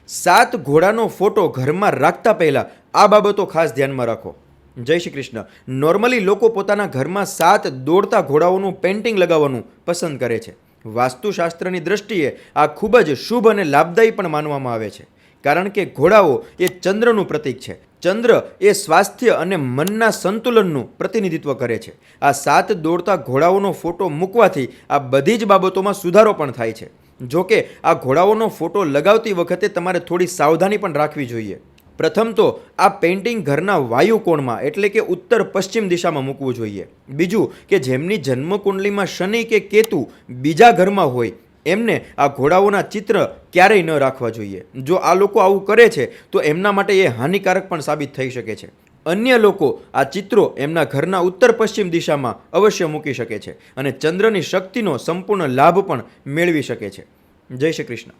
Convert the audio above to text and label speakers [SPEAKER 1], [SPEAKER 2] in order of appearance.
[SPEAKER 1] સાત ઘોડાનો ફોટો ઘરમાં રાખતા પહેલાં આ બાબતો ખાસ ધ્યાનમાં રાખો. જય શ્રી કૃષ્ણ. નોર્મલી લોકો પોતાના ઘરમાં સાત દોડતા ઘોડાઓનું પેઇન્ટિંગ લગાવવાનું પસંદ કરે છે. વાસ્તુશાસ્ત્રની દ્રષ્ટિએ આ ખૂબ જ શુભ અને લાભદાયી પણ માનવામાં આવે છે, કારણ કે ઘોડાઓ એ ચંદ્રનું પ્રતીક છે. ચંદ્ર એ સ્વાસ્થ્ય અને મનના સંતુલનનું પ્રતિનિધિત્વ કરે છે. આ સાત દોડતા ઘોડાઓનો ફોટો મૂકવાથી આ બધી જ બાબતોમાં સુધારો પણ થાય છે. જો કે આ ઘોડાઓનો ફોટો લગાવતી વખતે તમારે થોડી સાવધાની પણ રાખવી જોઈએ. પ્રથમ તો આ પેઇન્ટિંગ ઘરના વાયુ કોણમાં એટલે કે ઉત્તર પશ્ચિમ દિશામાં મૂકવું જોઈએ. બીજું કે જેમની જન્મકુંડલીમાં શનિ કે કેતુ બીજા ઘરમાં હોય એમને આ ઘોડાઓના ચિત્ર ક્યારેય ન રાખવા જોઈએ. જો આ લોકો આવું કરે છે તો એમના માટે એ હાનિકારક પણ સાબિત થઈ શકે છે. અન્ય લોકો આ ચિત્રો એમના ઘરના ઉત્તર પશ્ચિમ દિશામાં અવશ્ય મૂકી શકે છે અને ચંદ્રની શક્તિનો સંપૂર્ણ લાભ પણ મેળવી શકે છે. જય શ્રી કૃષ્ણ.